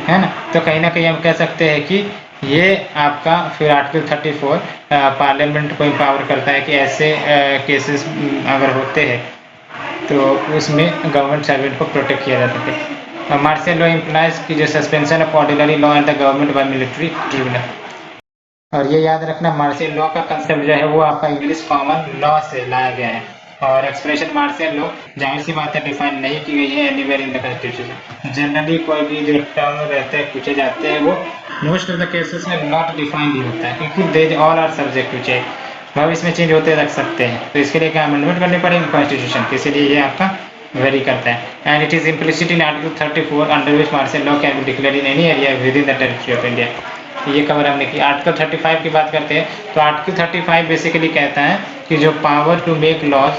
है ना। तो कहीं ना कहीं हम कह सकते हैं कि ये आपका फिर आर्टिकल 34 पार्लियामेंट को एम्पावर करता है कि ऐसे केसेस अगर होते हैं तो उसमें गवर्नमेंट सर्वेंट को प्रोटेक्ट किया जा सके। मार्शल लॉ इम्प्लाइज की जो suspension of ordinary law and the government by military tribunal. और ये याद रखना मार्शल लॉ का कंसेप्ट जो है वो आपका इंग्लिश कॉमन लॉ से लाया गया है, और एक्सप्रेशन मार्शल लॉ जाहिर सी बात है डिफाइन नहीं की गई है anywhere in the constitution. Generally कोई भी जो टर्म रहते हैं पूछे जाते हैं वो मोस्ट ऑफ द केसेस में नॉट डिफाइंड ही होता है, क्योंकि they all are subject to change, भविष्य में चेंज होते रख सकते हैं। तो इसके लिए क्या अमेंडमेंट करनी पड़ेगी कॉन्स्टिट्यूशन के, इसीलिए ये आपका वेरी करता है। And it is implicit in article 34 under which martial law can be declared in any area within the territory of India. ये कवर हमने की। आर्टिकल 35 की बात करते हैं तो आर्टिकल 35 बेसिकली कहता है कि जो power to make laws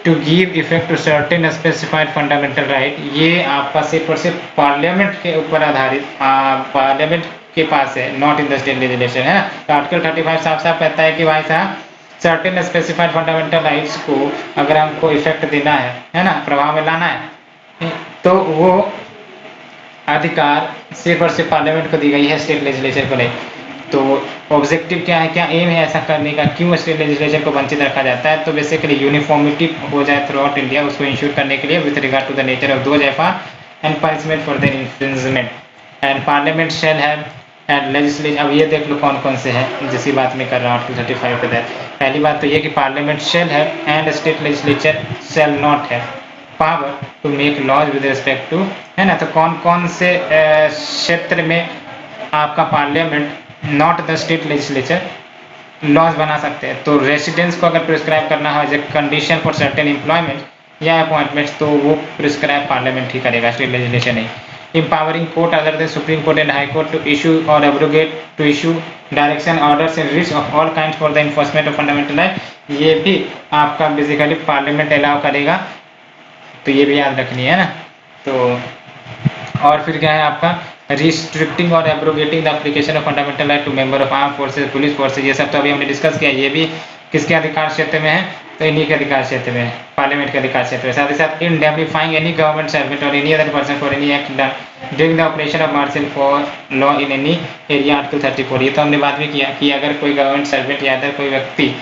to give effect to certain specified fundamental right, ये आपका सिर्फ और सिर्फ पार्लियामेंट के ऊपर आधारित, पार्लियामेंट के पास है, not in the state legislation, है ना। तो आर्टिकल 35 साफ साफ कहता है कि भाई साहब सर्टेन स्पेसिफाइड फंडामेंटल राइट्स को अगर हमको इफेक्ट देना है ना, प्रभाव में लाना है, तो वो अधिकार सिर्फ और सिर्फ पार्लियामेंट को दी गई है, स्टेट लेजिस्लेचर को नहीं। तो ऑब्जेक्टिव क्या है, क्या एम है ऐसा करने का, क्यों स्टेट लेजिस्लेचर को वंचित रखा जाता है? तो बेसिकली यूनिफॉर्मिटी हो जाए थ्रू आउट इंडिया, उसको इंश्योर करने के लिए with regard to the nature of those FR and punishment for their infringement and parliament shall have and legislature. अब ये देख लो कौन कौन से हैं जिसी बात में कर रहा हूँ आर्टिकल 35 के तहत। पहली बात तो ये कि parliament shall have and state legislature shall not have power to make laws with respect to, है ना। तो कौन कौन से क्षेत्र में आपका parliament not the state legislature laws बना सकते हैं? तो रेसिडेंस को अगर प्रिस्क्राइब करना हो as a condition for certain employment या अपॉइंटमेंट्स, तो वो प्रिस्क्राइब पार्लियामेंट ही करेगा, स्टेट लेजिस्लेशन नहीं। empowering court other than Supreme Court and High Court to issue or abrogate to issue direction orders and writs of all kinds for the enforcement of fundamental right, ये भी आपका basically parliament allow करेगा, तो ये भी याद रखनी है ना। तो और फिर क्या है आपका रिस्ट्रिक्टिंग और abrogating the application of fundamental right to member of arm forces, police forces, ये सब तो अभी हमने डिस्कस किया। ये भी किसके अधिकार क्षेत्र में है? तो इन्हीं के अधिकार क्षेत्र में है, पार्लियामेंट के अधिकार क्षेत्र में। साथ ही साथ इंडेमनिफाइंग एनी गवर्नमेंट सर्वेंट और any other person for any act done during the operation of martial for law in any area, article 34। ये तो हमने बात भी किया कि अगर कोई गवर्नमेंट सर्वेंट या अदर कोई व्यक्ति,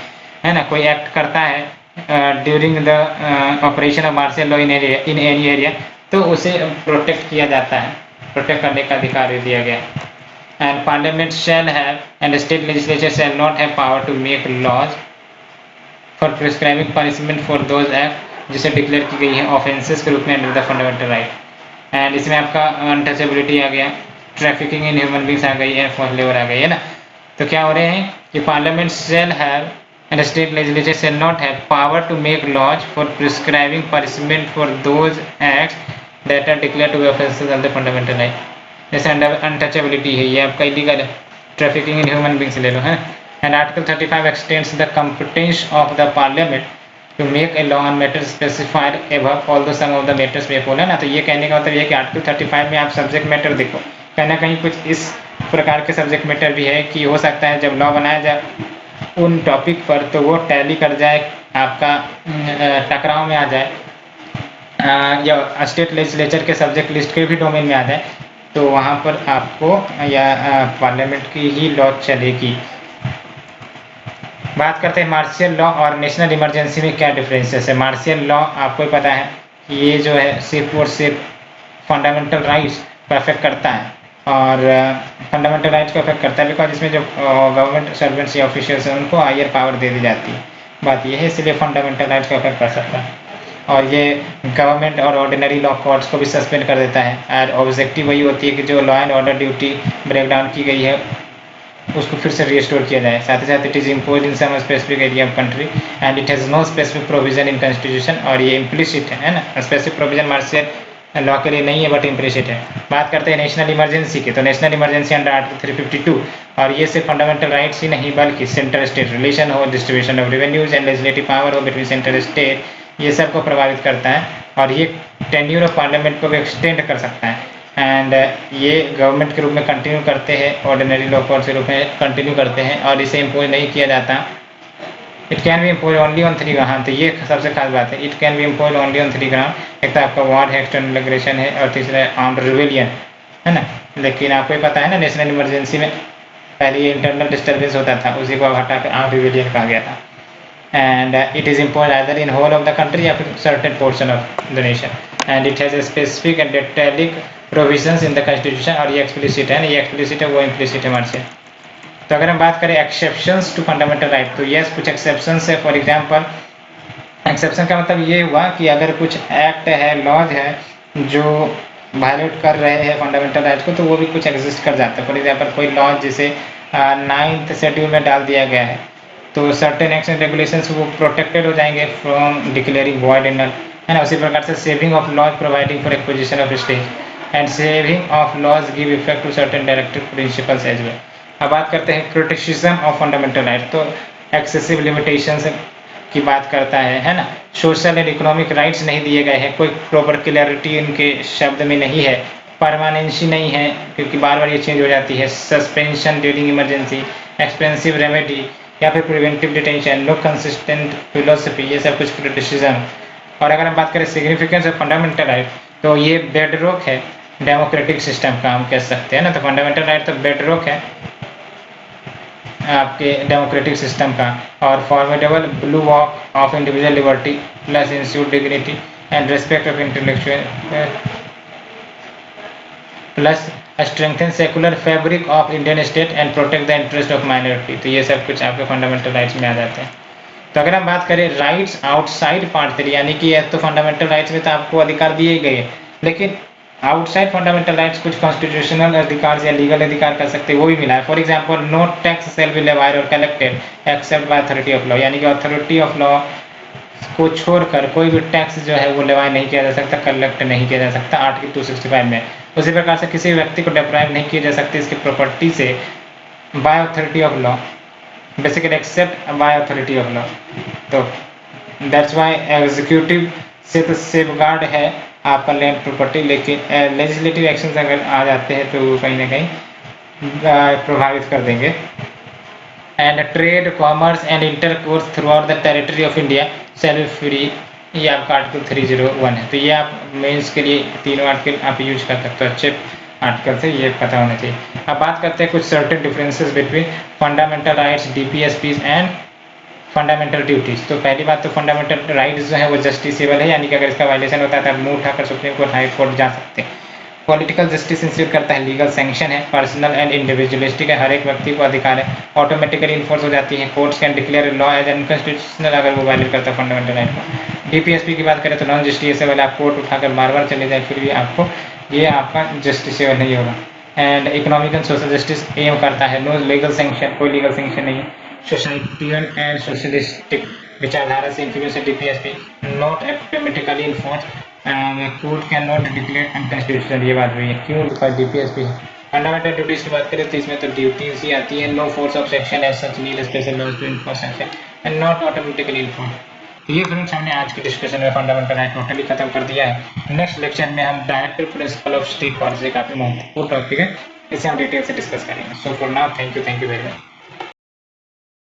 है ना, कोई एक्ट करता है during the operation of martial law in any area, तो उसे प्रोटेक्ट किया जाता है, प्रोटेक्ट करने का अधिकार दिया गया। And parliament shall have and state legislature shall not have power to make laws for prescribing punishment for those act जिसे डिक्लेयर की गई है ऑफेंसेस के रूप में under the fundamental right. And इसमें आपका अनटचेबिलिटी आ गया, ट्रैफिकिंग इन ह्यूमन बींग्स आ गई, एंड फॉर्स लेबर आ गई, है ना। तो क्या हो रहे हैं कि parliament shall have and state legislature shall not have power to make laws for prescribing punishment for those act that are declared to be offenses of the fundamental right। जैसे अनटचेबिलिटी है, ये आपका इलीगल है, trafficking in human beings ले लो, है। And article 35 extends the competence of the parliament to make a law on matters specified above although some of the matters may fall, है ना। तो ये कहने का मतलब ये कि आर्टिकल 35 में आप सब्जेक्ट मैटर देखो, कहीं ना कहीं कुछ इस प्रकार के सब्जेक्ट मैटर भी है कि हो सकता है जब लॉ बनाया जाए उन टॉपिक पर तो वो टैली कर जाए, आपका टकराव में आ जाए, या स्टेट लेजिस्लेचर के सब्जेक्ट लिस्ट के भी डोमेन में आ जाए, तो वहाँ पर आपको या पार्लियामेंट की ही लॉ चलेगी। बात करते हैं मार्शियल लॉ और नेशनल इमरजेंसी में क्या डिफरेंसेस है। मार्शियल लॉ आपको पता है कि ये जो है सिर्फ और सिर्फ फंडामेंटल राइट्स को अफेक्ट करता है, और फंडामेंटल राइट्स को अफेक्ट करता है बिकॉज इसमें जो गवर्नमेंट सर्वेंट्स या ऑफिशियल्स हैं उनको हायर पावर दे दी जाती है। बात ये है, इसलिए फंडामेंटल राइट्स को अफेक्ट कर सकता है, और ये गवर्नमेंट और ऑर्डिनरी लॉ कोर्ट्स को भी सस्पेंड कर देता है। और ऑब्जेक्टिव वही होती है कि जो law and order duty breakdown की गई है उसको फिर से रिस्टोर किया जाए। साथ ही साथ it is impose in some specific area of country and it has no specific provision in constitution, और ये इम्प्लिसिट है ना, स्पेसिफिक प्रोविजन मार्शियल लॉ के लिए नहीं है बट इम्प्लिसिट है। बात करते हैं नेशनल इमरजेंसी की, तो नेशनल इमरजेंसी अंडर आर्टिकल 352, और ये सिर्फ फंडामेंटल राइट्स ही नहीं बल्कि सेंटर स्टेट रिलेशन हो, distribution of revenues and legislative power हो बिटवीन सेंटर स्टेट, ये सब को प्रभावित करता है, और ये टेन्यूर ऑफ पार्लियामेंट को भी एक्सटेंड कर सकता है। एंड ये गवर्नमेंट के रूप में कंटिन्यू करते हैं, ऑर्डिनरी लॉ कोर्ट के रूप में कंटिन्यू करते हैं, और इसे इम्पोज नहीं किया जाता। It can be impose only on 3 ground, तो ये सबसे खास बात है, it can be impose only on 3 ground. एक तो आपका वॉर है, एक्सटर्नल एग्रेशन है, और तीसरा है आर्म्ड रिवेलियन, है ना। लेकिन आपको ही पता है ना, नेशनल इमरजेंसी में पहले ये इंटरनल डिस्टर्बेंस होता था, उसी को हटा कर आर्म्ड रिवेलियन कहा गया था। And it is imposed either in whole of the country or certain portion of the nation, and it has a specific and detailed provisions in the constitution, और ये explicit है ना, ये explicit है, वो implicit है मार्शियल। तो अगर हम बात करें exceptions to fundamental right, तो yes कुछ exceptions है। फॉर एग्जाम्पल exception का मतलब ये हुआ कि अगर कुछ एक्ट है, लॉज है जो वायलेट कर रहे हैं फंडामेंटल राइट को, तो वो भी कुछ एग्जिस्ट कर जाता है। फॉर एग्जाम्पल कोई लॉज जिसे 9th शेड्यूल में डाल दिया गया है, तो सर्टेन एक्ट एंड रेगुलेशंस वो प्रोटेक्टेड हो जाएंगे from declaring void and null, है ना। उसी प्रकार से saving of laws providing for acquisition of stage and saving of laws give effect to certain directive principles as well. अब बात करते हैं क्रिटिसिज्म ऑफ फंडामेंटल राइट। तो एक्सेसिव लिमिटेशंस की बात करता है ना। सोशल एंड इकोनॉमिक राइट्स नहीं दिए गए हैं, कोई प्रॉपर क्लियरिटी इनके शब्द में नहीं है, परमानेंसी नहीं है क्योंकि बार बार ये चेंज हो जाती है, suspension during emergency, expensive remedy या फिर preventive detention, no consistent philosophy, ये सब कुछ क्रिटिसिज्म। और अगर हम बात करें सिग्निफिकेंस ऑफ फंडामेंटल राइट, तो ये बेडरॉक है डेमोक्रेटिक सिस्टम का, हम कह सकते हैं ना। तो फंडामेंटल राइट तो बेडरॉक है आपके डेमोक्रेटिक सिस्टम का। और formidable blue walk of individual liberty plus institute dignity and respect of intellectual plus strengthen secular fabric of Indian state and protect the interest of minority. तो ये सब कुछ आपके फंडामेंटल राइट्स में आ जाते हैं। तो अगर हम बात करें राइट्स आउटसाइड पार्ट 3, यानी कि तो फंडामेंटल राइट्स में तो आपको अधिकार दिए गए, लेकिन आउटसाइड फंडामेंटल राइट्स कुछ कॉन्स्टिट्यूशनल अधिकार या लीगल अधिकार कर सकते हैं, वो भी मिला है। For example, no tax shall be levied और collected except by authority of law, यानी कि अथॉरिटी ऑफ लॉ को छोड़कर कोई भी टैक्स जो है वो लेवाई नहीं किया जा सकता, कलेक्ट नहीं किया जा सकता आर्टिकल 265 में। उसी प्रकार से किसी व्यक्ति को डिप्राइव नहीं किया जा सकती इसकी प्रॉपर्टी से bye authority of law, basically accept by authority of law. तो दैट्स वाई एग्जीक्यूटिव से तो सेफगार्ड है आपका लैंड प्रॉपर्टी, लेकिन लेजिस्लेटिव एक्शंस अगर आ जाते हैं तो वो कहीं ना कहीं प्रभावित कर देंगे। And trade, commerce and intercourse through out the territory of India shall be free, ये आपका आर्टिकल 301 है। तो ये आप मेंस के लिए तीनों आर्टिकल आप यूज कर सकते हो, अच्छे आर्टिकल से ये पता होना चाहिए। अब बात करते हैं कुछ certain differences between fundamental rights, DPSPs and fundamental duties. तो पहली बात तो फंडामेंटल राइट्स जो है वो जस्टिसेबल है, यानी कि अगर इसका वायलेशन होता है तो आप मुंह उठाकर सुप्रीम कोर्ट, हाई कोर्ट जा सकते हैं। पॉलिटिकल जस्टिस इंश्योर करता है, लीगल सैंक्शन है, पर्सनल एंड इंडिविजुअलिस्टिक है, हर एक व्यक्ति को अधिकार है, ऑटोमेटिकली इन्फोर्स हो जाती है, courts can declare law as unconstitutional अगर वो वायलेट करता है फंडामेंटल राइट को। डीपीएसपी की बात करें तो नॉन जस्टिसेबल, आप कोर्ट उठाकर बार बार चले जाए फिर भी आपको ये आपका जस्टिसेबल नहीं होगा। And economic and social justice aim करता है, नो लीगल सैंक्शन, कोई लीगल सैंक्शन नहीं है। सोसाइटियन एंड सोशलिस्टिक विचारधारा से इंफ्लुएंस है DPSP, not automatically enforce, court can not declare unconstitutional, ये बात हुई है क्यों, बिकॉज डीपीएसपी है। फंडामेंटल ड्यूटीज की बात करें तो इसमें तो ड्यूटीज ही आती है, no force of section as such need special laws to enforce section and not automatically enforce. तो ये फ्रेंड्स हमने आज की डिस्कशन में फंडामेंटल राइट टोटली खत्म कर दिया है। नेक्स्ट लेक्चर में हम direct principle of state policy, काफी महत्वपूर्ण टॉपिक है, इसे हम डिटेल से डिस्कस करेंगे। So for now thank you very much.